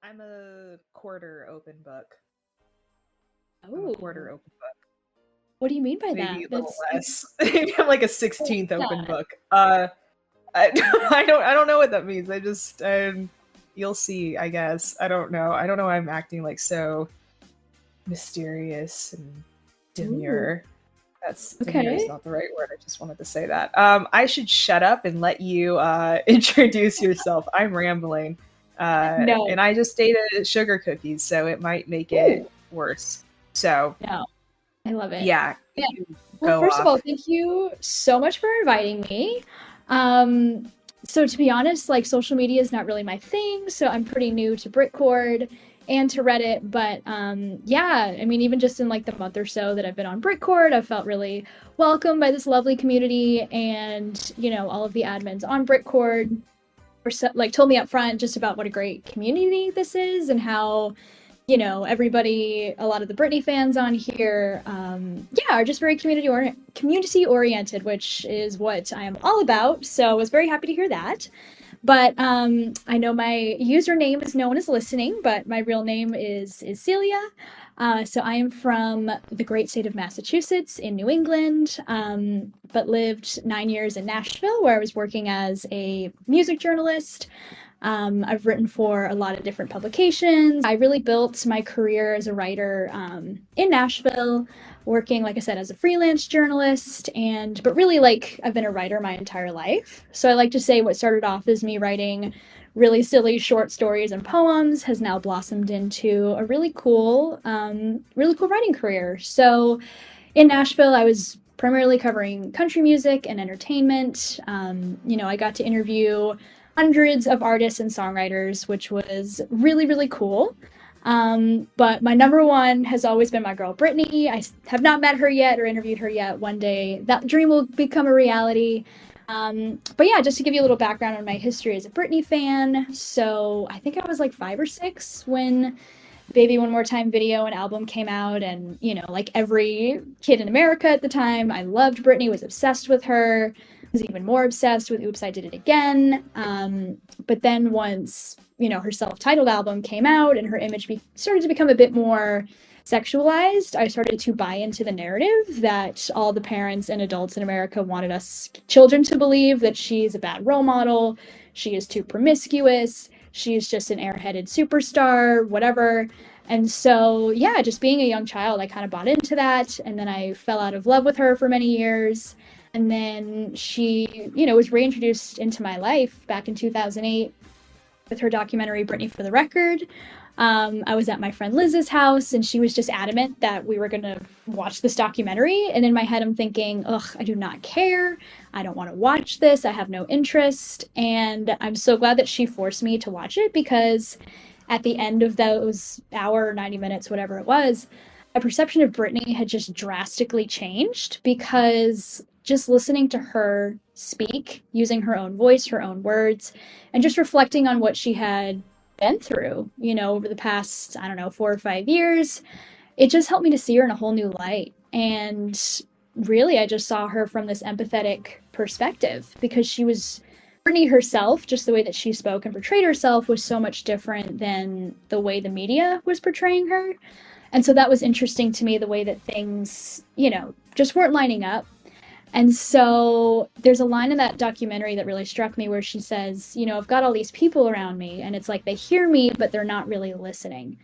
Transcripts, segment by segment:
I'm a quarter open book. I'm a Oh, quarter open book. what do you mean by Maybe that? a little That's less. Maybe I'm like a 16th open that. book. I don't know what that means. You'll see, I guess. I don't know. I don't know why I'm acting like so mysterious and Ooh, demure. That's demure is okay. not the right word. I just wanted to say that. I should shut up and let you introduce yourself. I'm rambling. No. And I just ate a sugar cookies, so it might make it Ooh, worse. So, no. I love it. yeah, Yeah. you Well, go first of all, off. thank you so much for inviting me. Um, so to be honest, like social media is not really my thing, so I'm pretty new to Britcord and to Reddit, but yeah, I mean even just in like the month or so that I've been on Britcord, I've felt really welcomed by this lovely community and, all of the admins on Britcord were like told me up front just about what a great community this is and how everybody, a lot of the Britney fans on here, yeah, are just very community oriented, which is what I am all about. So I was very happy to hear that. But I know my username is no one is listening, but my real name is Cillea. So I am from the great state of Massachusetts in New England, but lived 9 years in Nashville, where I was working as a music journalist. I've written for a lot of different publications. I really built my career as a writer in Nashville, working, like I said, as a freelance journalist. But really, like, I've been a writer my entire life. So I like to say what started off as me writing really silly short stories and poems has now blossomed into a really cool writing career. So in Nashville, I was primarily covering country music and entertainment. I got to interview hundreds of artists and songwriters, which was really, really cool. But my number one has always been my girl Britney. I have not met her yet or interviewed her yet. One day that dream will become a reality. But yeah, just to give you a little background on my history as a Britney fan. So I think I was like 5 or 6 when Baby One More Time video and album came out. And, like every kid in America at the time, I loved Britney, was obsessed with her, was even more obsessed with Oops, I Did It Again. But then once, her self titled album came out and her image started to become a bit more sexualized, I started to buy into the narrative that all the parents and adults in America wanted us children to believe that she's a bad role model, she is too promiscuous, she's just an airheaded superstar, whatever. And so, yeah, just being a young child, I kind of bought into that. And then I fell out of love with her for many years. And then she, was reintroduced into my life back in 2008 with her documentary, Britney for the Record. I was at my friend Liz's house and she was just adamant that we were going to watch this documentary. And in my head, I'm thinking, ugh, I do not care. I don't want to watch this. I have no interest. And I'm so glad that she forced me to watch it because at the end of those hour, 90 minutes, whatever it was, my perception of Britney had just drastically changed because just listening to her speak, using her own voice, her own words, and just reflecting on what she had been through, over the past, I don't know, 4 or 5 years, it just helped me to see her in a whole new light. And really, I just saw her from this empathetic perspective because she was Britney herself, just the way that she spoke and portrayed herself was so much different than the way the media was portraying her. And so that was interesting to me, the way that things, just weren't lining up. And so there's a line in that documentary that really struck me where she says, I've got all these people around me and it's like they hear me, but they're not really listening.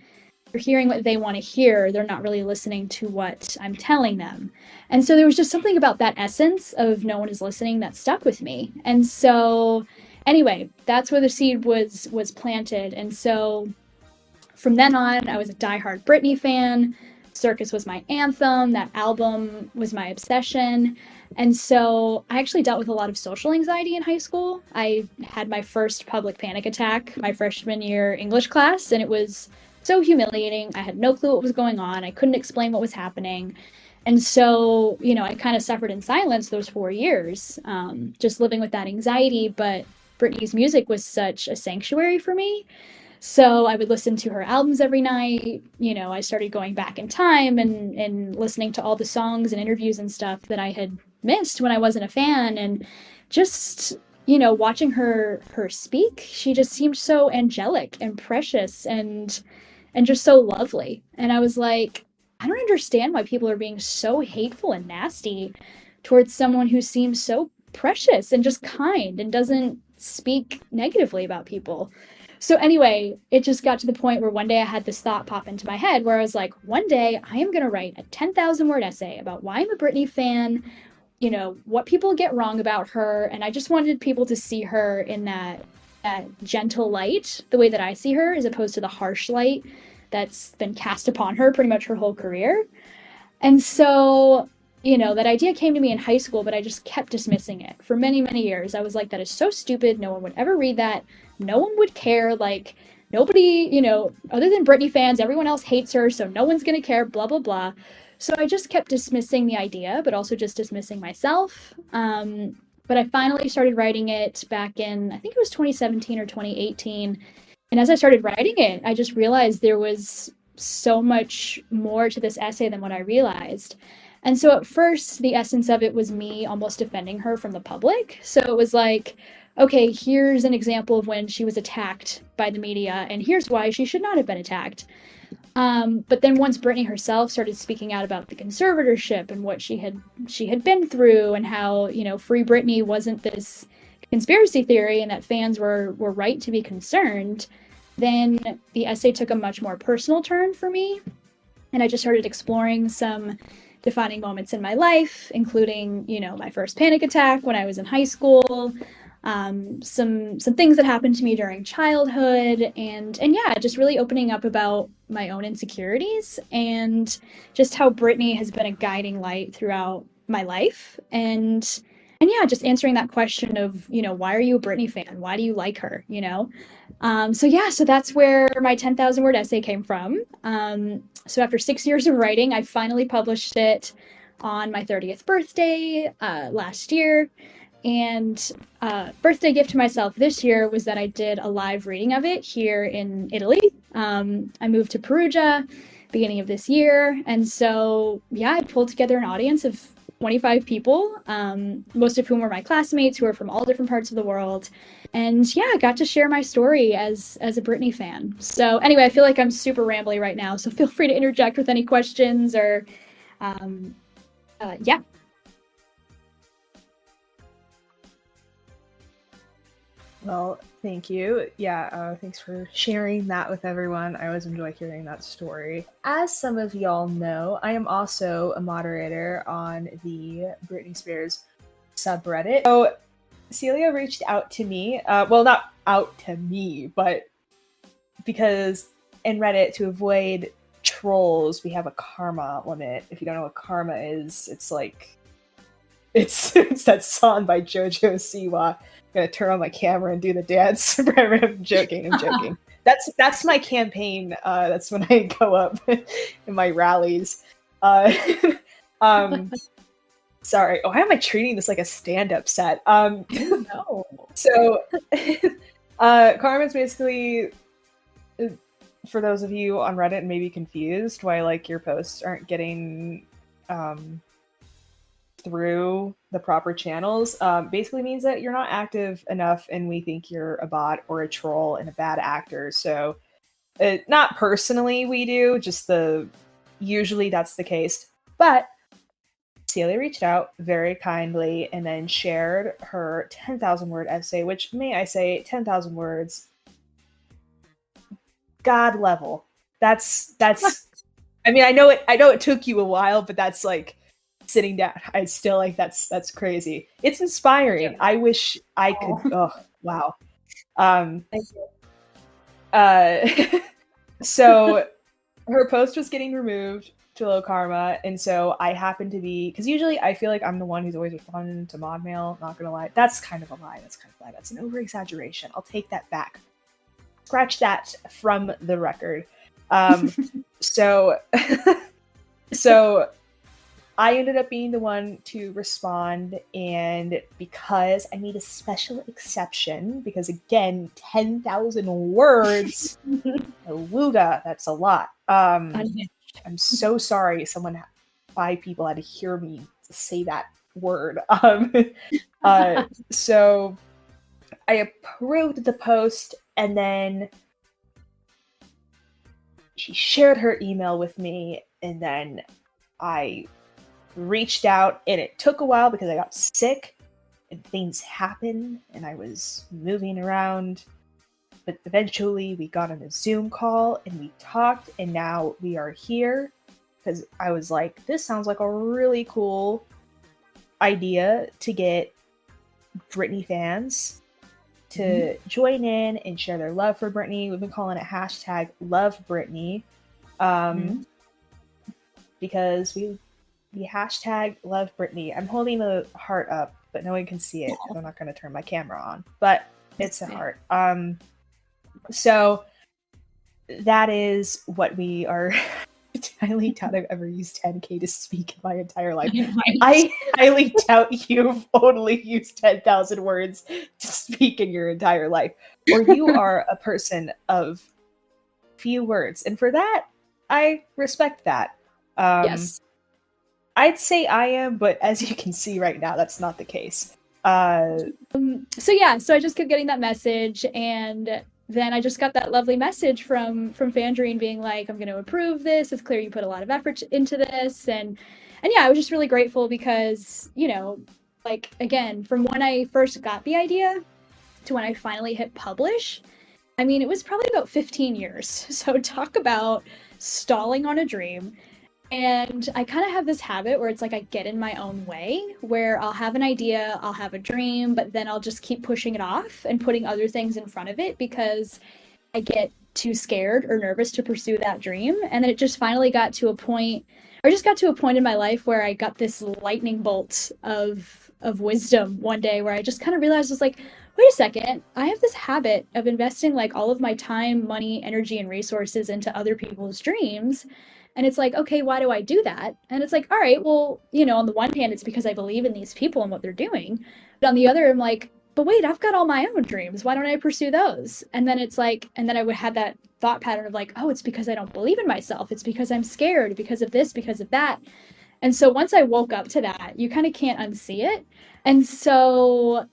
They're hearing what they want to hear. They're not really listening to what I'm telling them. And so there was just something about that essence of no one is listening that stuck with me. And so anyway, that's where the seed was planted. And so from then on, I was a diehard Britney fan. Circus was my anthem. That album was my obsession. And so I actually dealt with a lot of social anxiety in high school. I had my first public panic attack my freshman year English class, and it was so humiliating. I had no clue what was going on. I couldn't explain what was happening. And so, I kind of suffered in silence those 4 years, just living with that anxiety. But Britney's music was such a sanctuary for me. So I would listen to her albums every night. I started going back in time and listening to all the songs and interviews and stuff that I had missed when I wasn't a fan. And just watching her speak, she just seemed so angelic and precious and just so lovely. And I was like, I don't understand why people are being so hateful and nasty towards someone who seems so precious and just kind and doesn't speak negatively about people. So anyway, it just got to the point where one day I had this thought pop into my head where I was like, one day I am going to write a 10,000 word essay about why I'm a Britney fan, what people get wrong about her. And I just wanted people to see her in that gentle light, the way that I see her, as opposed to the harsh light that's been cast upon her pretty much her whole career. And so, that idea came to me in high school, but I just kept dismissing it for many, many years. I was like, that is so stupid. No one would ever read that. No one would care. Like, nobody, other than Britney fans, everyone else hates her, so no one's going to care, blah, blah, blah. So I just kept dismissing the idea, but also just dismissing myself. But I finally started writing it back in, I think it was 2017 or 2018. And as I started writing it, I just realized there was so much more to this essay than what I realized. And so at first, the essence of it was me almost defending her from the public. So it was like, okay, here's an example of when she was attacked by the media, and here's why she should not have been attacked. But then once Britney herself started speaking out about the conservatorship and what she had been through, and how, Free Britney wasn't this conspiracy theory and that fans were right to be concerned, then the essay took a much more personal turn for me. And I just started exploring some defining moments in my life, including, my first panic attack when I was in high school, some things that happened to me during childhood, and yeah, just really opening up about my own insecurities and just how Britney has been a guiding light throughout my life. And yeah, just answering that question of, why are you a Britney fan? Why do you like her? So that's where my 10,000 word essay came from. So after 6 years of writing, I finally published it on my 30th birthday last year. And birthday gift to myself this year was that I did a live reading of it here in Italy. I moved to Perugia beginning of this year. And so, yeah, I pulled together an audience of 25 people, most of whom were my classmates who are from all different parts of the world. And yeah, I got to share my story as a Britney fan. So anyway, I feel like I'm super rambly right now, so feel free to interject with any questions or, yeah. Well, thank you. Yeah, thanks for sharing that with everyone. I always enjoy hearing that story. As some of y'all know, I am also a moderator on the Britney Spears subreddit. So Cillea reached out to me, well, not out to me, but because in Reddit, to avoid trolls, we have a karma limit. If you don't know what karma is, it's like, it's that song by JoJo Siwa. I'm gonna turn on my camera and do the dance. I'm joking. That's my campaign. That's when I go up in my rallies. Sorry. Oh, why am I treating this like a stand-up set? No. So, karma is basically, for those of you on Reddit and maybe confused why like your posts aren't getting through the proper channels, basically means that you're not active enough and we think you're a bot or a troll and a bad actor. So not personally we do, just usually that's the case. But Cillea reached out very kindly and then shared her 10,000 word essay, which, may I say, 10,000 words, God level. That's I mean, I know it took you a while, but that's like sitting down, I still like that's crazy. It's inspiring. Yeah. I wish I could. Oh wow. Thank you. So her post was getting removed to low karma, and so I happened to be, because usually I feel like I'm the one who's always responding to mod mail. Not gonna lie, that's kind of a lie. That's an over exaggeration. I'll take that back. Scratch that from the record. So I ended up being the one to respond, and because I made a special exception, because again, 10,000 words, awooga, that's a lot. I'm so sorry 5 people had to hear me say that word. So I approved the post, and then she shared her email with me, and then I reached out, and it took a while because I got sick and things happened and I was moving around. But eventually we got on a Zoom call and we talked, and now we are here because I was like, this sounds like a really cool idea to get Britney fans to join in and share their love for Britney. We've been calling it hashtag Love Britney, because we hashtag Love Britney. I'm holding a heart up, but no one can see it because I'm not going to turn my camera on. But it's a heart. So that is what we are. I highly doubt I've ever used 10K to speak in my entire life. I highly doubt you've only used 10,000 words to speak in your entire life. Or you are a person of few words. And for that, I respect that. Yes. I'd say I am, but as you can see right now, that's not the case. So I just kept getting that message, and then I just got that lovely message from Fandrine being like, I'm going to approve this. It's clear you put a lot of effort into this. And yeah, I was just really grateful because, you know, like, again, from when I first got the idea to when I finally hit publish, I mean, it was probably about 15 years. So talk about stalling on a dream. And I kind of have this habit where it's like I get in my own way, where I'll have an idea, I'll have a dream, but then I'll just keep pushing it off and putting other things in front of it because I get too scared or nervous to pursue that dream. And then it just finally got to a point in my life where I got this lightning bolt of wisdom one day where I just kind of realized, I was like, wait a second, I have this habit of investing like all of my time, money, energy, and resources into other people's dreams. And it's like, okay, why do I do that? And it's like, all right, well, you know, on the one hand, it's because I believe in these people and what they're doing. But on the other, I'm like, but wait, I've got all my own dreams. Why don't I pursue those? And then it's like, and then I would have that thought pattern of like, oh, it's because I don't believe in myself. It's because I'm scared because of this, because of that. And so once I woke up to that, you kind of can't unsee it. And so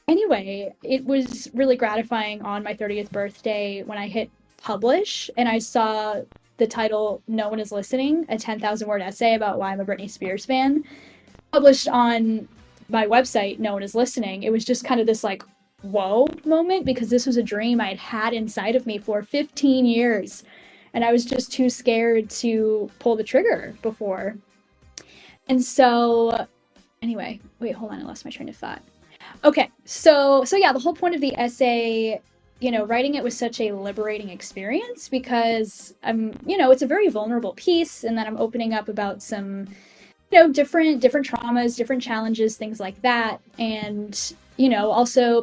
anyway, it was really gratifying on my 30th birthday when I hit publish and I saw the title, No One Is Listening, a 10,000 word essay about why I'm a Britney Spears fan, published on my website, No One Is Listening. It was just kind of this like, whoa moment, because this was a dream I had had inside of me for 15 years. And I was just too scared to pull the trigger before. And so anyway, wait, hold on, I lost my train of thought. Okay, so yeah, the whole point of the essay, you know, writing it was such a liberating experience because it's a very vulnerable piece, and then I'm opening up about some, you know, different traumas, different challenges, things like that, and also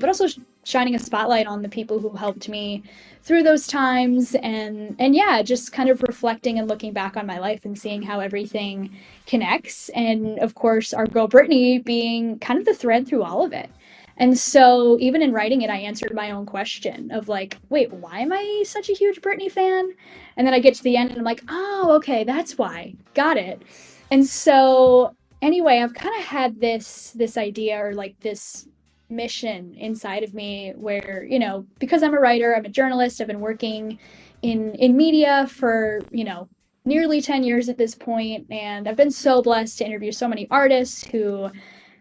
shining a spotlight on the people who helped me through those times, and yeah, just kind of reflecting and looking back on my life and seeing how everything connects, and of course our girl Britney being kind of the thread through all of it. And so even in writing it, I answered my own question of like, wait, why am I such a huge Britney fan? And then I get to the end and I'm like, oh, okay, that's why. Got it. And so anyway, I've kind of had this idea or like this mission inside of me where, you know, because I'm a writer, I'm a journalist, I've been working in media for, you know, nearly 10 years at this point. And I've been so blessed to interview so many artists who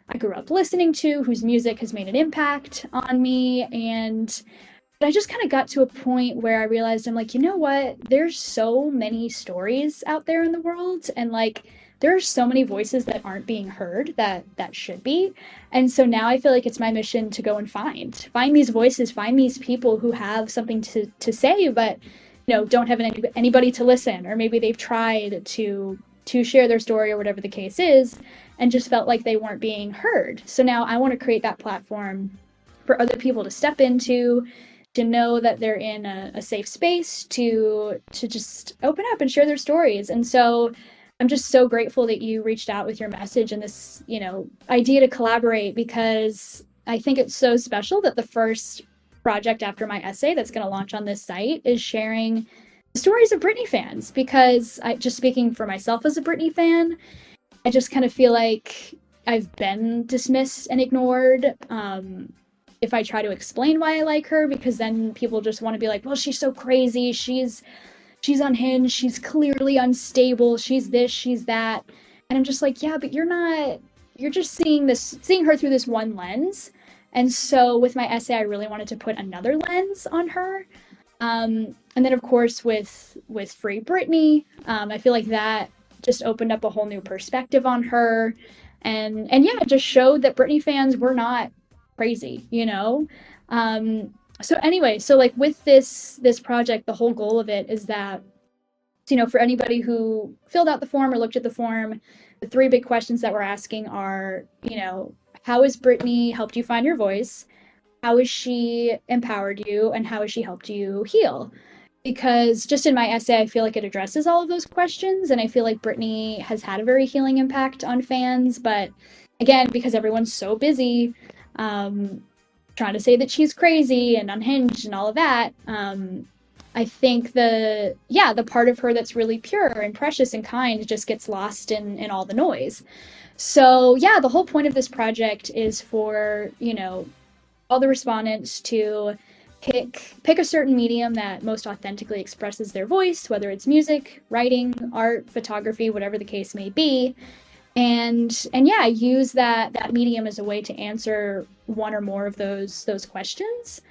I grew up listening to, whose music has made an impact on me. But I just kind of got to a point where I realized, I'm like, you know what? There's so many stories out there in the world. And like, there are so many voices that aren't being heard that should be. And so now I feel like it's my mission to go and find these voices, find these people who have something to say, but, you know, don't have anybody to listen, or maybe they've tried to share their story or whatever the case is, and just felt like they weren't being heard. So now I want to create that platform for other people to step into, to know that they're in a safe space to just open up and share their stories. And so I'm just so grateful that you reached out with your message and this, you know, idea to collaborate, because I think it's so special that the first project after my essay that's going to launch on this site is sharing the stories of Britney fans, because just speaking for myself as a Britney fan, I just kind of feel like I've been dismissed and ignored. if I try to explain why I like her, because then people just want to be like, well, she's so crazy, she's unhinged, she's clearly unstable, she's this, she's that. And I'm just like, yeah, but you're just seeing her through this one lens. And so with my essay, I really wanted to put another lens on her. And then of course with Free Britney, I feel like that just opened up a whole new perspective on her. And yeah, it just showed that Britney fans were not crazy, you know? So anyway, so like with this project, the whole goal of it is that, you know, for anybody who filled out the form or looked at the form, the 3 big questions that we're asking are, you know, how has Britney helped you find your voice? How has she empowered you? And how has she helped you heal? Because just in my essay, I feel like it addresses all of those questions. And I feel like Britney has had a very healing impact on fans. But again, because everyone's so busy trying to say that she's crazy and unhinged and all of that, I think the part of her that's really pure and precious and kind just gets lost in all the noise. So yeah, the whole point of this project is for, you know, all the respondents to pick a certain medium that most authentically expresses their voice, whether it's music, writing, art, photography, whatever the case may be. And yeah, use that medium as a way to answer one or more of those questions.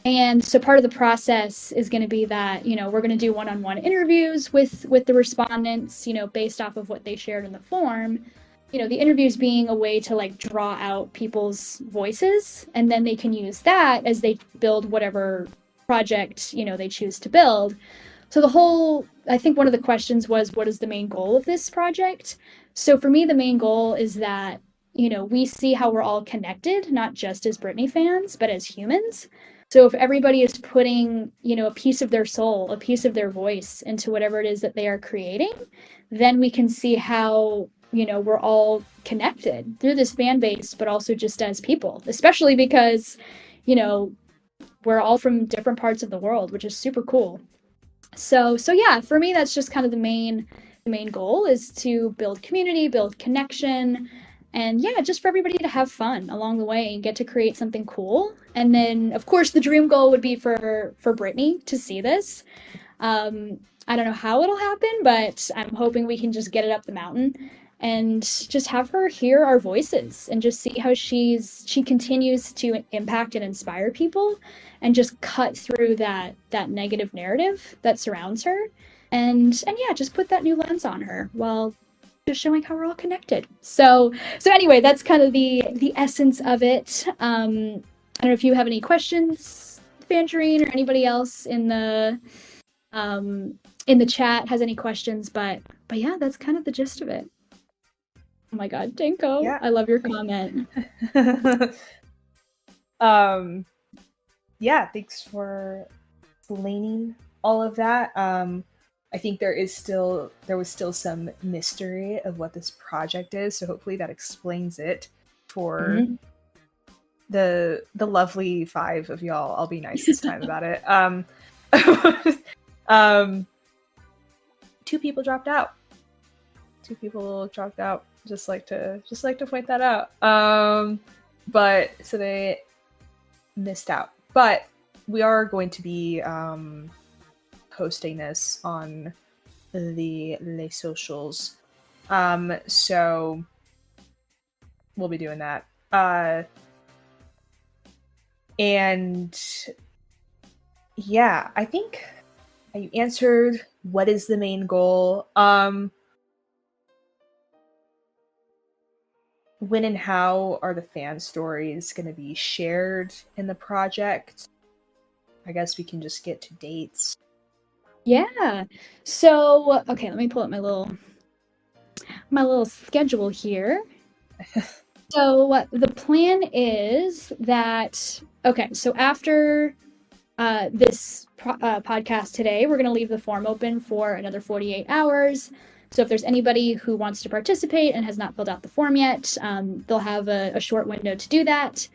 And so part of the process is going to be that, you know, we're going to do one-on-one interviews with the respondents, you know, based off of what they shared in the form. You know, the interviews being a way to like draw out people's voices, and then they can use that as they build whatever project, you know, they choose to build. So I think one of the questions was, what is the main goal of this project? So for me, the main goal is that, you know, we see how we're all connected, not just as Britney fans, but as humans. So if everybody is putting, you know, a piece of their soul, a piece of their voice into whatever it is that they are creating, then we can see how, you know, we're all connected through this fan base, but also just as people, especially because, you know, we're all from different parts of the world, which is super cool. So yeah, for me, that's just kind of the main goal, is to build community, build connection, and yeah, just for everybody to have fun along the way and get to create something cool. And then of course the dream goal would be for Britney to see this. I don't know how it'll happen, but I'm hoping we can just get it up the mountain and just have her hear our voices and just see how she continues to impact and inspire people, and just cut through that negative narrative that surrounds her, and yeah, just put that new lens on her while just showing how we're all connected. So anyway, that's kind of the essence of it. I don't know if you have any questions, Fangerine, or anybody else in the chat has any questions, but yeah, that's kind of the gist of it. Oh my god, Danko, yeah. I love your comment. Yeah, thanks for explaining all of that. I think there was still some mystery of what this project is, so hopefully that explains it for the lovely 5 of y'all. I'll be nice this time about it. 2 people dropped out. Just like to point that out. But so they missed out. But we are going to be posting this on the Les Socials. So we'll be doing that. And yeah, I think you answered what is the main goal. When and how are the fan stories going to be shared in the project? I guess we can just get to dates. Yeah. So, okay, let me pull up my little schedule here. So the plan is that, okay, so after this podcast today, we're going to leave the form open for another 48 hours. So if there's anybody who wants to participate and has not filled out the form yet, they'll have a short window to do that.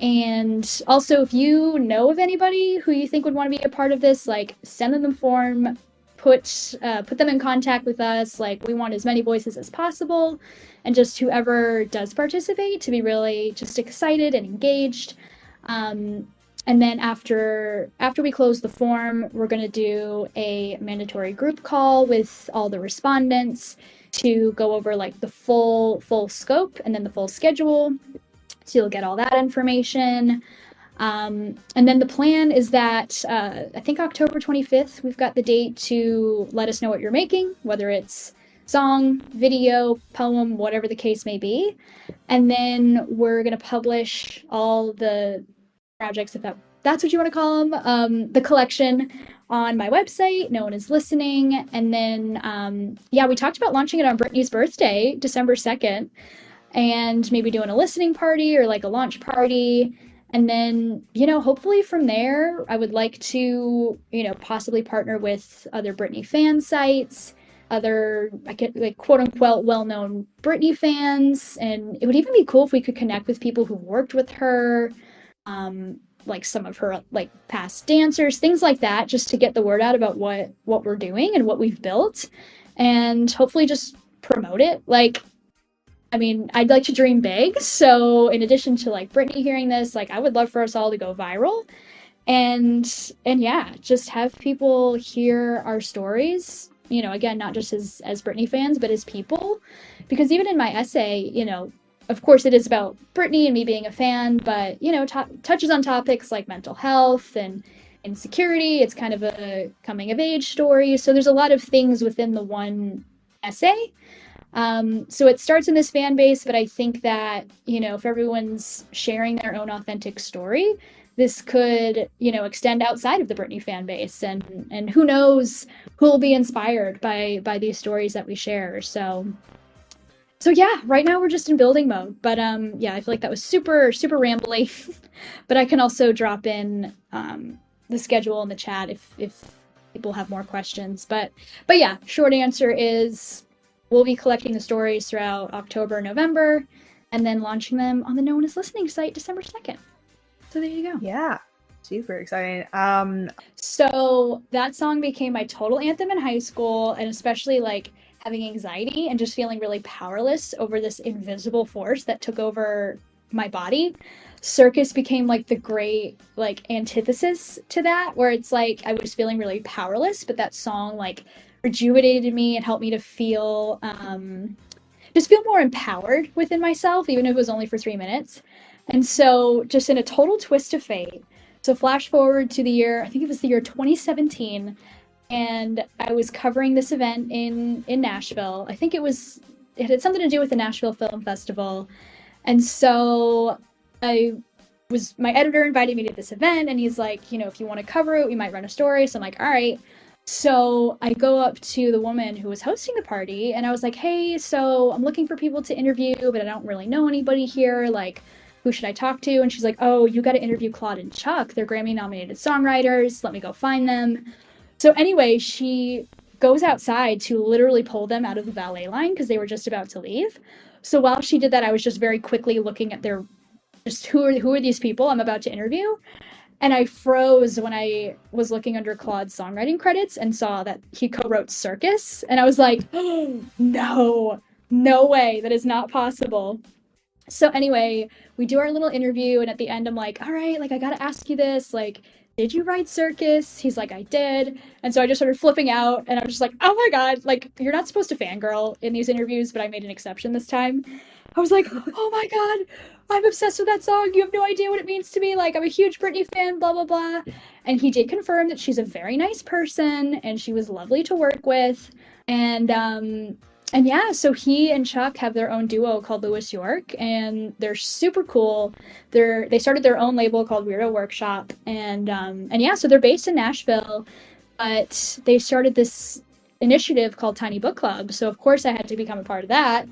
And also, if you know of anybody who you think would want to be a part of this, like, send them the form, put them in contact with us. Like, we want as many voices as possible, and just whoever does participate to be really just excited and engaged. And then after we close the form, we're going to do a mandatory group call with all the respondents to go over like the full scope and then the full schedule. So you'll get all that information. And then the plan is that I think October 25th, we've got the date to let us know what you're making, whether it's song, video, poem, whatever the case may be. And then we're going to publish all the projects, if that's what you want to call them, the collection on my website, No One Is Listening. And then, we talked about launching it on Brittany's birthday, December 2nd, and maybe doing a listening party or like a launch party. And then, hopefully from there, I would like to, possibly partner with other Britney fan sites, other, I get like quote unquote well-known Britney fans. And it would even be cool if we could connect with people who've worked with her, like some of her like past dancers, things like that, just to get the word out about what we're doing and what we've built, and hopefully just promote it. Like, I mean, I'd like to dream big. So in addition to like Britney hearing this, like I would love for us all to go viral and yeah, just have people hear our stories, again, not just as Britney fans, but as people, because even in my essay, of course, it is about Britney and me being a fan, but, touches on topics like mental health and insecurity. It's kind of a coming of age story. So there's a lot of things within the one essay. So it starts in this fan base, but I think that, if everyone's sharing their own authentic story, this could, extend outside of the Britney fan base, and who knows who will be inspired by these stories that we share. So yeah, right now we're just in building mode, but I feel like that was super, super rambly, but I can also drop in the schedule in the chat if people have more questions. But yeah, short answer is we'll be collecting the stories throughout October, November, and then launching them on the No One Is Listening site December 2nd. So there you go. Yeah, super exciting. So that song became my total anthem in high school, and especially like having anxiety and just feeling really powerless over this invisible force that took over my body. Circus became like the great like antithesis to that, where it's like I was feeling really powerless, but that song like rejuvenated me and helped me to feel just feel more empowered within myself, even if it was only for 3 minutes. And so just in a total twist of fate, so flash forward to the year, I think it was the year 2017, and I was covering this event in Nashville. I think it had something to do with the Nashville Film Festival. And so my editor invited me to this event, and he's like, if you want to cover it, we might run a story. So I'm like, all right. So I go up to the woman who was hosting the party, and I was like, hey, so I'm looking for people to interview, but I don't really know anybody here. Like, who should I talk to? And she's like, oh, you got to interview Claude and Chuck. They're Grammy-nominated songwriters. Let me go find them. So anyway, she goes outside to literally pull them out of the valet line because they were just about to leave. So while she did that, I was just very quickly looking at who are these people I'm about to interview? And I froze when I was looking under Claude's songwriting credits and saw that he co-wrote Circus. And I was like, oh, no way, that is not possible. So anyway, we do our little interview, and at the end I'm like, all right, like I gotta ask you this, like, did you write Circus? He's like, I did. And so I just started flipping out, and I'm just like, oh my God, like, you're not supposed to fangirl in these interviews, but I made an exception this time. I was like, oh my God, I'm obsessed with that song. You have no idea what it means to me. Like, I'm a huge Britney fan, blah, blah, blah. And he did confirm that she's a very nice person, and she was lovely to work with. And yeah, so he and Chuck have their own duo called Louis York, and they're super cool. They started their own label called Weirdo Workshop, and yeah, so they're based in Nashville, but they started this initiative called Tiny Book Club. So of course I had to become a part of that.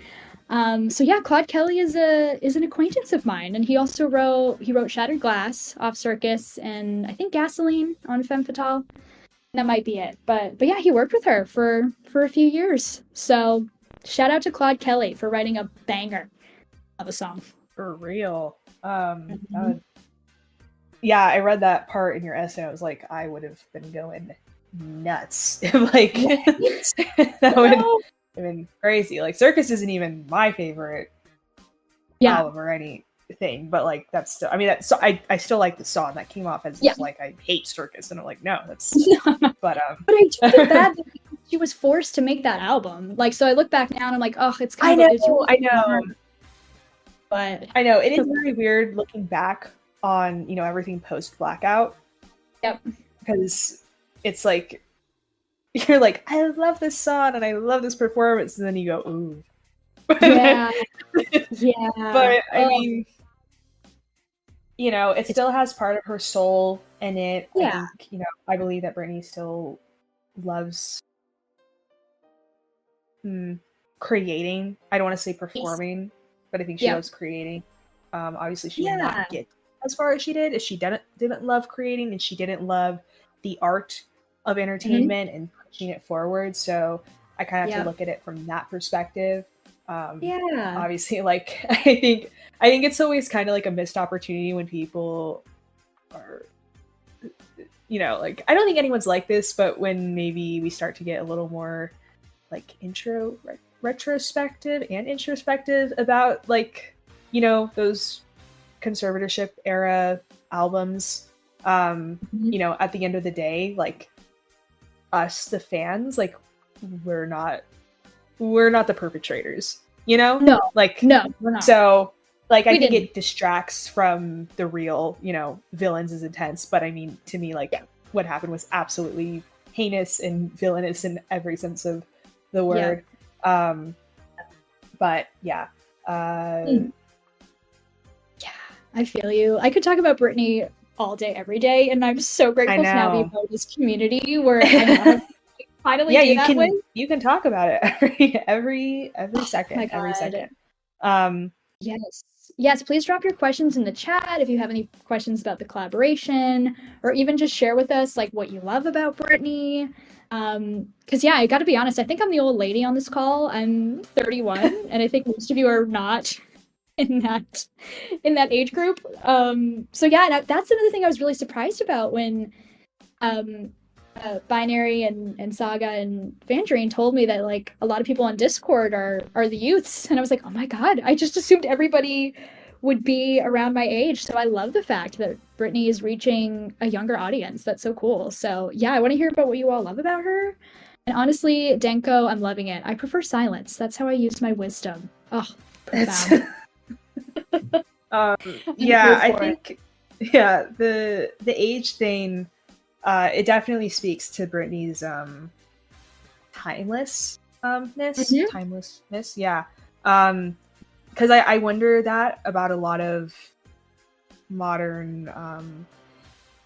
So yeah, Claude Kelly is an acquaintance of mine, and he also wrote Shattered Glass off Circus, and I think Gasoline on Femme Fatale. That might be it. But yeah, he worked with her for a few years. So shout out to Claude Kelly for writing a banger of a song. For real. Yeah, I read that part in your essay. I was like, I would have been going nuts. Like, that would have been crazy. Like, Circus isn't even my favorite album or any thing, but like that's still, I mean, that's, so I still like the song. That came off as like I hate circus, and I'm like, no, that's but I do feel bad that she was forced to make that album. Like, so I look back now and I'm like, oh, it's kind of I know. But I know it is very weird looking back on, you know, everything post Blackout. Yep. Because it's like you're like, I love this song and I love this performance, and then you go, ooh. Yeah. Yeah. But I mean, you know, it still has part of her soul in it. Yeah. I think, you know, I believe that Britney still loves creating. I don't want to say performing, but I think she loves creating. Obviously, she did not get as far as she did if she didn't love creating, and she didn't love the art of entertainment and pushing it forward. So I kind of have to look at it from that perspective. Obviously, like I think it's always kind of like a missed opportunity when people are, you know, like, I don't think anyone's like this, but when maybe we start to get a little more like retrospective and introspective about, like, you know, those conservatorship era albums, you know, at the end of the day, like, us, the fans, like, we're not the perpetrators, you know? No, like, no, we're not. So, like, I think it distracts from the real, you know, villains is intense, but I mean, to me, like, what happened was absolutely heinous and villainous in every sense of the word. But yeah. Yeah, I feel you. I could talk about Britney all day, every day, and I'm so grateful to now be a part of this community where I have finally do that with. You can talk about it every second, every second. Yes, please drop your questions in the chat if you have any questions about the collaboration, or even just share with us like what you love about Britney. Because I gotta be honest, I think I'm the old lady on this call. I'm 31, and I think most of you are not in that age group. So yeah, that's another thing I was really surprised about when Binary and Saga and Vandraine told me that like a lot of people on Discord are the youths, and I was like, oh my god, I just assumed everybody would be around my age. So I love the fact that Britney is reaching a younger audience. That's so cool. So yeah, I want to hear about what you all love about her. And honestly, Denko, I'm loving it. I prefer silence. That's how I use my wisdom. Oh, profound. I think the age thing, it definitely speaks to Britney's timelessness. Because I wonder that about a lot of modern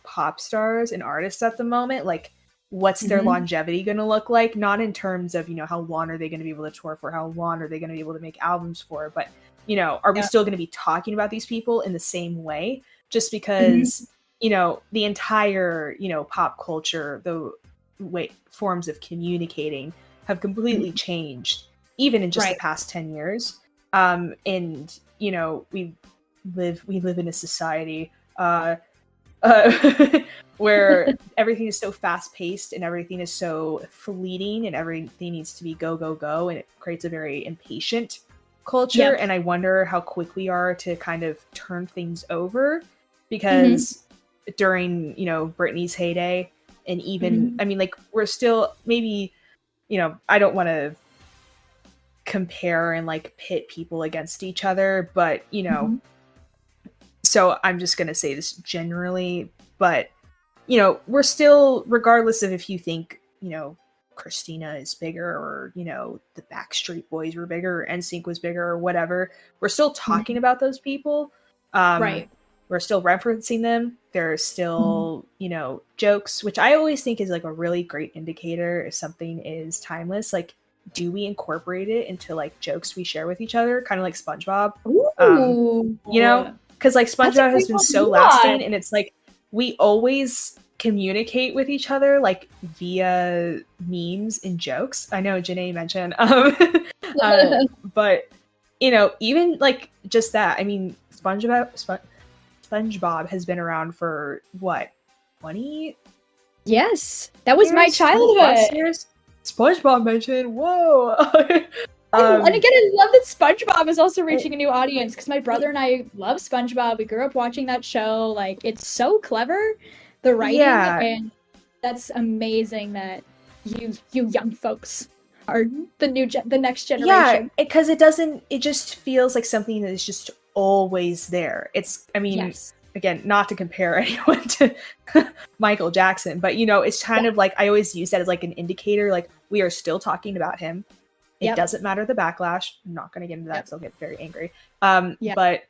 pop stars and artists at the moment. Like, what's their longevity going to look like? Not in terms of, you know, how long are they going to be able to tour for? How long are they going to be able to make albums for? But, you know, are we still going to be talking about these people in the same way? Just because, you know, the entire, you know, pop culture, the forms of communicating have completely changed, even in just the past 10 years. And, you know, we live in a society where everything is so fast paced and everything is so fleeting and everything needs to be go, go, go. And it creates a very impatient culture. And I wonder how quick we are to kind of turn things over, because during, you know, Britney's heyday, and even, I mean, like, we're still maybe, you know, I don't want to compare and like pit people against each other, but, you know, so I'm just going to say this generally, but, you know, we're still, regardless of if you think, you know, Christina is bigger, or, you know, the Backstreet Boys were bigger, or NSYNC was bigger, or whatever, we're still talking about those people. We're still referencing them. There's still, you know, jokes, which I always think is like a really great indicator if something is timeless. Like, do we incorporate it into like jokes we share with each other? Kind of like SpongeBob. You know, because like SpongeBob has been so lasting, and it's like we always communicate with each other like via memes and jokes. I know Janae mentioned, but you know, even like just that. I mean, SpongeBob has been around for what, 20? Yes, that was my childhood. Years? SpongeBob mentioned, whoa. And again, I love that SpongeBob is also reaching a new audience because my brother and I love SpongeBob. We grew up watching that show. Like, it's so clever, the writing, and that's amazing that you young folks are the next generation. Yeah, because it just feels like something that is just always there. Again, not to compare anyone to Michael Jackson, but it's kind of like, I always use that as like an indicator, like we are still talking about him. It doesn't matter the backlash. I'm not going to get into that, so I'll get very angry. But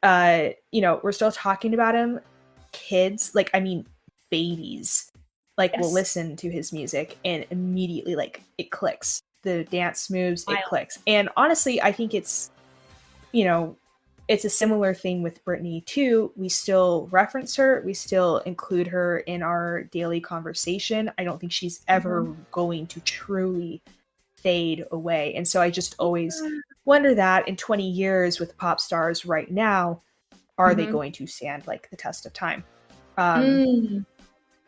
we're still talking about him. Kids, babies, will listen to his music and immediately it clicks. The dance moves, it clicks. And honestly, I think it's it's a similar thing with Britney too. We still reference her. We still include her in our daily conversation. I don't think she's ever going to truly fade away. And so I just always wonder that in 20 years with pop stars right now, are they going to stand the test of time? And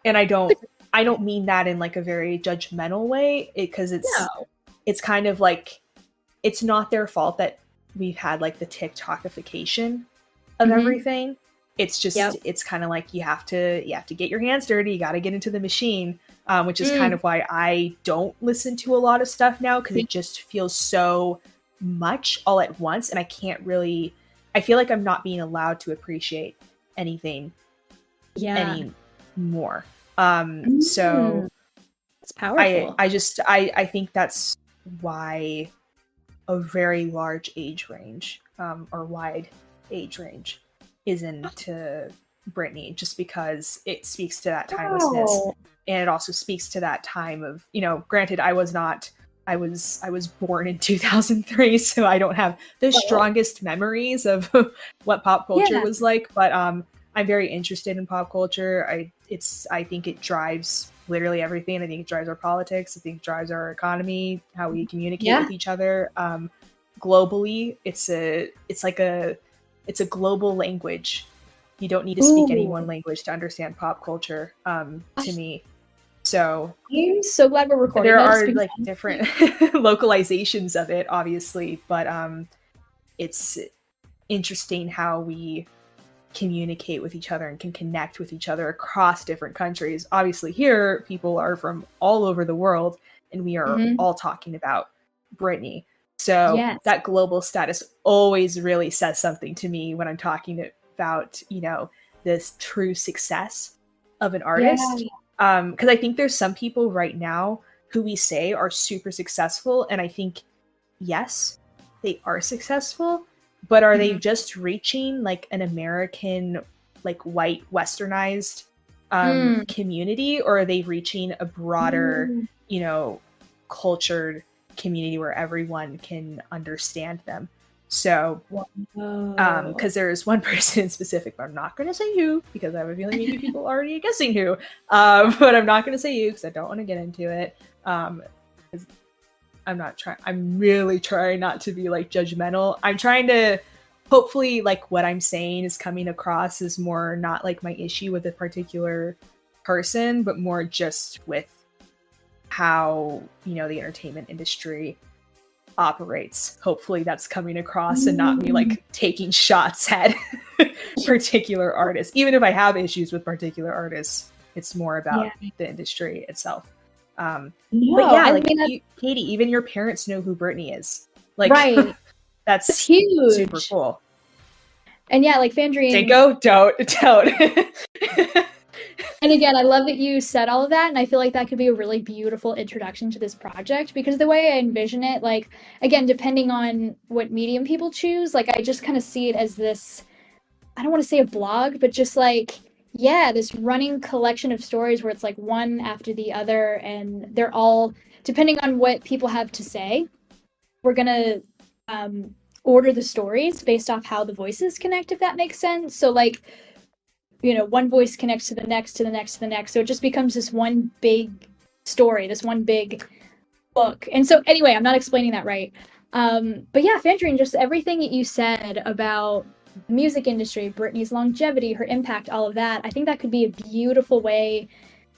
I don't mean that in a very judgmental way, because it's kind of it's not their fault that we've had the TikTokification of everything. It's just it's kind of you have to get your hands dirty. You got to get into the machine, which is kind of why I don't listen to a lot of stuff now, because it just feels so much all at once, and I feel like I'm not being allowed to appreciate anything anymore. So it's powerful. I think that's why a very large age range, or wide age range, is into Britney, just because it speaks to that timelessness, and it also speaks to that time of, granted, I was born in 2003, so I don't have the strongest memories of what pop culture was like, but I'm very interested in pop culture. I think it drives literally everything. I think it drives our politics. I think it drives our economy, how we communicate with each other. Globally, it's a global language. You don't need to speak any one language to understand pop culture, to me. So I'm so glad we're recording. There are different localizations of it, obviously, but it's interesting how we communicate with each other and can connect with each other across different countries. Obviously, here people are from all over the world, and we are all talking about Britney. So that global status always really says something to me when I'm talking about, this true success of an artist. Because I think there's some people right now who we say are super successful, and I think, yes, they are successful, but are they just reaching an American, white westernized community, or are they reaching a broader, cultured community where everyone can understand them? So, because there's one person in specific, but I'm not going to say who, because I have a feeling maybe people are already guessing who. But I'm not going to say you because I don't want to get into it. I'm really trying not to be judgmental. I'm trying to, hopefully, what I'm saying is coming across as more not my issue with a particular person, but more just with how, the entertainment industry operates. Hopefully that's coming across, and not me taking shots at particular artists. Even if I have issues with particular artists, it's more about the industry itself. But yeah, Katie, even your parents know who Britney is. Right. That's huge. Super cool. And yeah, Fandrine. Dingo, don't. And again, I love that you said all of that, and I feel like that could be a really beautiful introduction to this project, because the way I envision it, again, depending on what medium people choose, I just kind of see it as this, I don't want to say a blog, but just this running collection of stories where it's one after the other, and they're all, depending on what people have to say, we're going to order the stories based off how the voices connect, if that makes sense. So one voice connects to the next, to the next, to the next. So it just becomes this one big story, this one big book. And so anyway, I'm not explaining that right. But yeah, Fandrine, just everything that you said about the music industry, Britney's longevity, her impact, all of that, I think that could be a beautiful way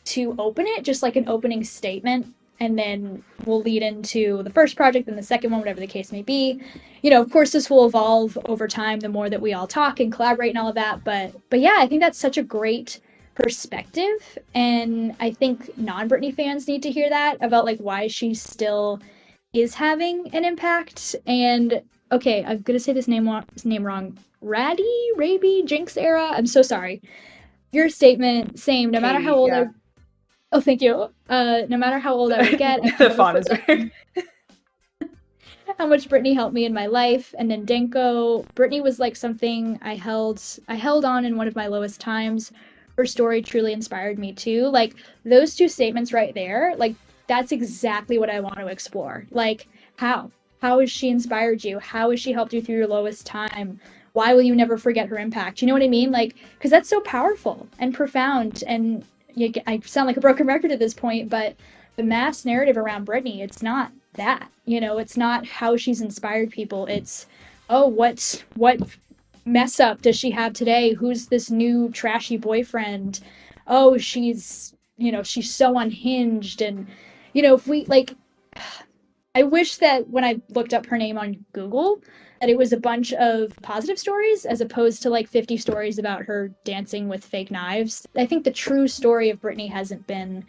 to open it, just an opening statement and then we'll lead into the first project and the second one, whatever the case may be. Of course, this will evolve over time the more that we all talk and collaborate and all of that. But yeah, I think that's such a great perspective, and I think non-Britney fans need to hear that about like why she still is having an impact. And okay, I'm gonna say this name wrong. Raby, Jinx era. I'm so sorry. Your statement, same. No matter how old I. Oh, thank you. No matter how old I would get, the font is weird. How much Britney helped me in my life. And then Denko, Britney was like something I held on in one of my lowest times. Her story truly inspired me too. Like those two statements right there, like that's exactly what I want to explore. Like how has she inspired you? How has she helped you through your lowest time? Why will you never forget her impact? You know what I mean? Like, because that's so powerful and profound. And I sound like a broken record at this point, but the mass narrative around Britney, it's not that. It's not how she's inspired people. It's, oh, what mess up does she have today? Who's this new trashy boyfriend? Oh, she's so unhinged. And, if we like, I wish that when I looked up her name on Google, that it was a bunch of positive stories as opposed to like 50 stories about her dancing with fake knives. I think the true story of Britney hasn't been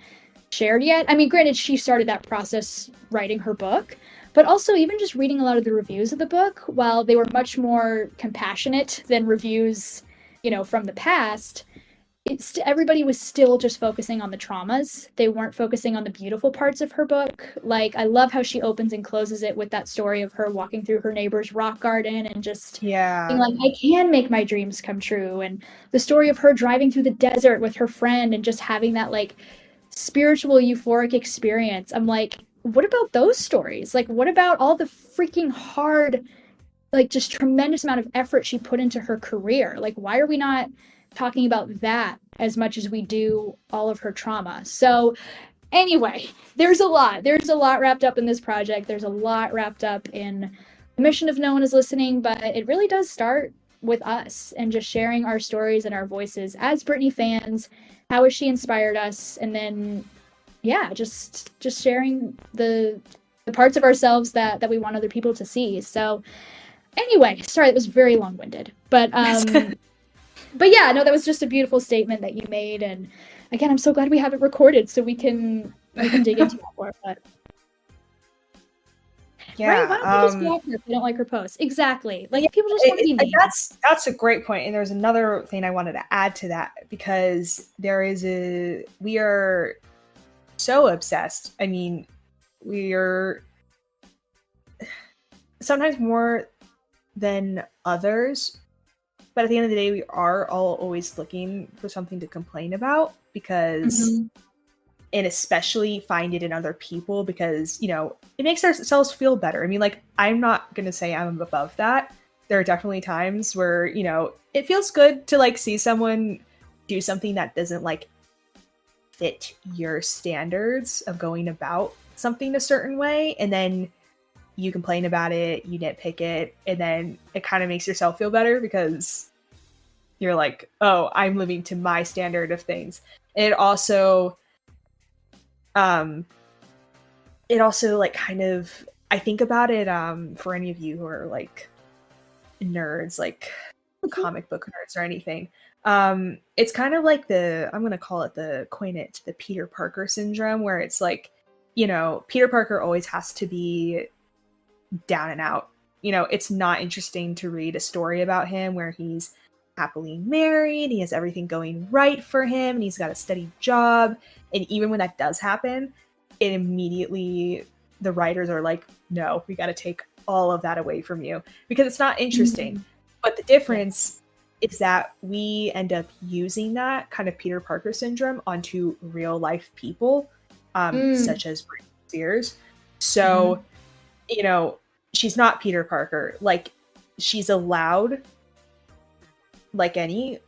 shared yet. I mean, granted, she started that process writing her book, but also even just reading a lot of the reviews of the book, while they were much more compassionate than reviews, from the past, everybody was still just focusing on the traumas. They weren't focusing on the beautiful parts of her book. Like, I love how she opens and closes it with that story of her walking through her neighbor's rock garden and just being like, I can make my dreams come true. And the story of her driving through the desert with her friend and just having that like spiritual euphoric experience. I'm like, what about those stories? Like, what about all the freaking hard, like just tremendous amount of effort she put into her career? Like, why are we not talking about that as much as we do all of her trauma? So anyway, there's a lot wrapped up in this project. There's a lot wrapped up in the mission of No One Is Listening, but it really does start with us and just sharing our stories and our voices as Britney fans. How has she inspired us? And then just sharing the parts of ourselves that we want other people to see. So anyway, sorry, that was very long-winded, but but yeah, no, that was just a beautiful statement that you made. And again, I'm so glad we have it recorded so we can dig into it more. But yeah, right, why don't we just block her if they don't like her posts? Exactly. Like, if people just want to be mean. That's a great point. And there's another thing I wanted to add to that, because we are so obsessed. I mean, we are sometimes more than others, but at the end of the day, we are all always looking for something to complain about, because and especially find it in other people, because it makes ourselves feel better. I mean, like, I'm not gonna say I'm above that. There are definitely times where it feels good to like see someone do something that doesn't like fit your standards of going about something a certain way, and then you complain about it, you nitpick it, and then it kind of makes yourself feel better because you're like, oh, I'm living to my standard of things. And it also like kind of, I think about it for any of you who are like nerds, like comic book nerds or anything. It's kind of like I'm gonna call it the Peter Parker syndrome, where it's like, Peter Parker always has to be down and out. It's not interesting to read a story about him where he's happily married, he has everything going right for him, and he's got a steady job. And even when that does happen, it immediately, the writers are like, no, we got to take all of that away from you, because it's not interesting. But the difference is that we end up using that kind of Peter Parker syndrome onto real life people, such as Britney Spears. So, she's not Peter Parker. Like, she's allowed, like any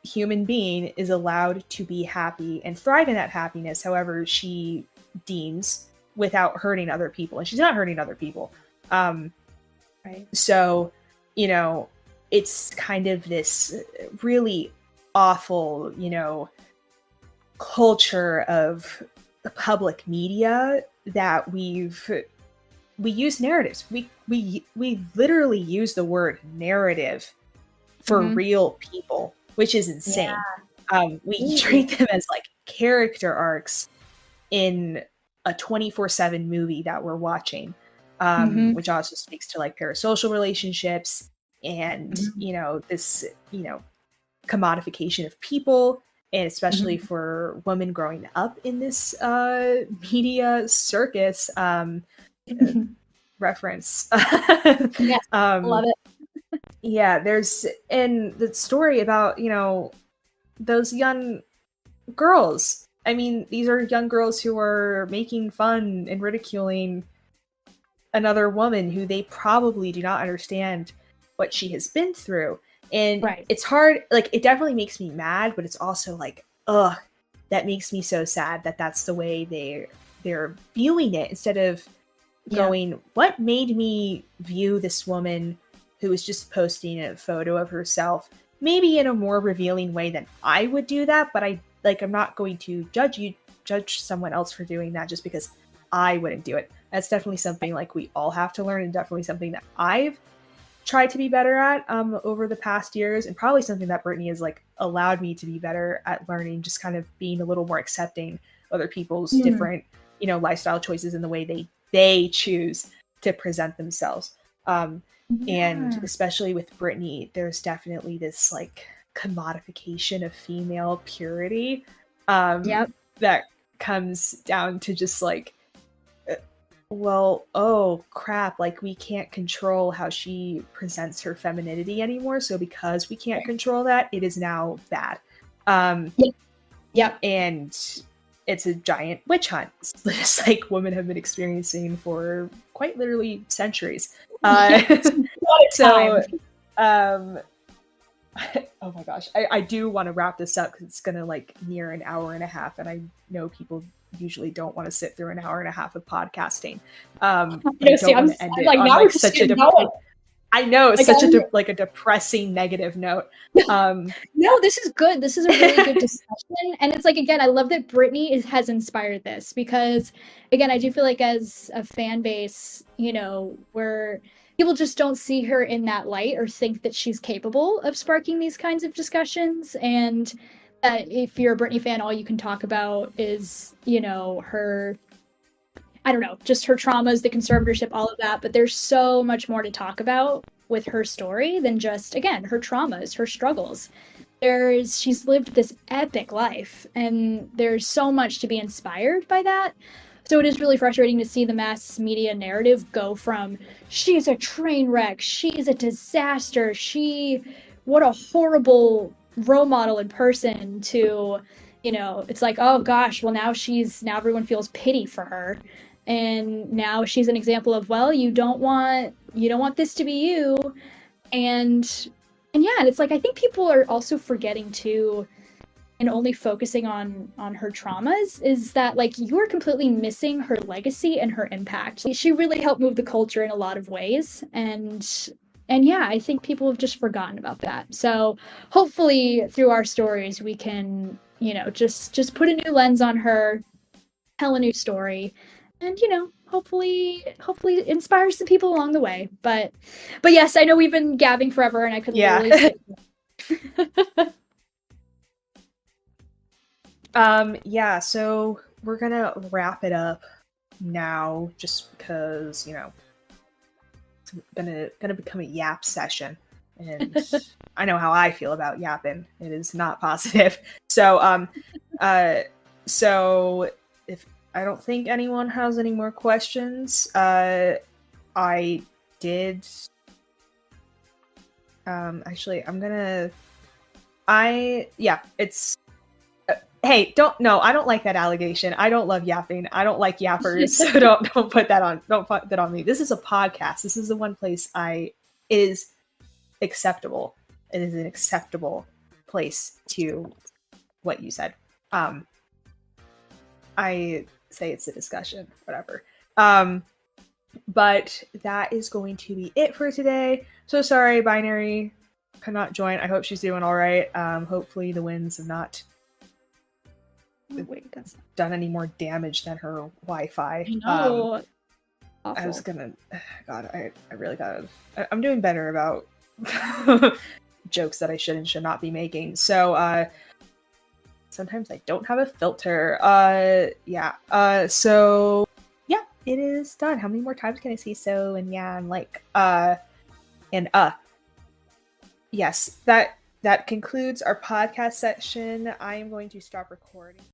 human being is allowed to be happy and thrive in that happiness however she deems, without hurting other people. And she's not hurting other people. Right. So, it's kind of this really awful, culture of public media that we use narratives. We literally use the word narrative for real people, which is insane. We treat them as like character arcs in a 24/7 movie that we're watching, which also speaks to like parasocial relationships and this commodification of people, and especially for women growing up in this media circus. Reference. Yes, love it. Yeah, there's in the story about those young girls. I mean, these are young girls who are making fun and ridiculing another woman who they probably do not understand what she has been through. And it's hard, like, it definitely makes me mad, but it's also like, ugh, that makes me so sad that that's the way they're viewing it, instead of going, what made me view this woman who was just posting a photo of herself, maybe in a more revealing way than I would do that, but I'm not going to judge someone else for doing that just because I wouldn't do it. That's definitely something like we all have to learn, and definitely something that I've tried to be better at over the past years, and probably something that Brittany has like allowed me to be better at learning, just kind of being a little more accepting of other people's different, lifestyle choices and the way they choose to present themselves. And especially with Brittany, there's definitely this like commodification of female purity that comes down to just like, well, oh crap, like we can't control how she presents her femininity anymore, so because we can't control that, it is now bad. And it's a giant witch hunt, just like women have been experiencing for quite literally centuries. So oh my gosh, I do want to wrap this up because it's gonna like near an hour and a half, and I know people usually don't want to sit through an hour and a half of podcasting. I don't want to end it on like such a I know, it's like, such a depressing negative note. No, this is good. This is a really good discussion. And it's like, again, I love that Brittany has inspired this, because again, I do feel like as a fan base, where people just don't see her in that light or think that she's capable of sparking these kinds of discussions. And that if you're a Brittany fan, all you can talk about is, her, I don't know, just her traumas, the conservatorship, all of that. But there's so much more to talk about with her story than just, again, her traumas, her struggles. She's lived this epic life, and there's so much to be inspired by that. So it is really frustrating to see the mass media narrative go from, she's a train wreck, she's a disaster, what a horrible role model in person, to, it's like, oh gosh, well now everyone feels pity for her. And now she's an example of, well, you don't want this to be you. And yeah, and it's like, I think people are also forgetting too, and only focusing on her traumas, is that like you're completely missing her legacy and her impact. She really helped move the culture in a lot of ways. And yeah, I think people have just forgotten about that. So hopefully through our stories, we can, just put a new lens on her, tell a new story, and hopefully inspire some people along the way. But yes, I know we've been gabbing forever, and I could literally so we're gonna wrap it up now, just because it's gonna become a yap session, and I know how I feel about yapping. It is not positive. So so if I don't think anyone has any more questions. Actually, it's hey, I don't like that allegation. I don't love yapping. I don't like yappers. So don't put that on me. This is a podcast. This is the one place it is acceptable. It is an acceptable place to what you said. I say it's a discussion, whatever. But that is going to be it for today. So sorry, Binary could not join. I hope she's doing all right. Hopefully the winds have not wait, that's done any more damage than her Wi-Fi. I know. I was gonna, God, I really gotta, I'm doing better about jokes that I should and should not be making. So, sometimes I don't have a filter. So, yeah, it is done. How many more times can I say so and yeah and like, yes, that concludes our podcast section. I am going to stop recording.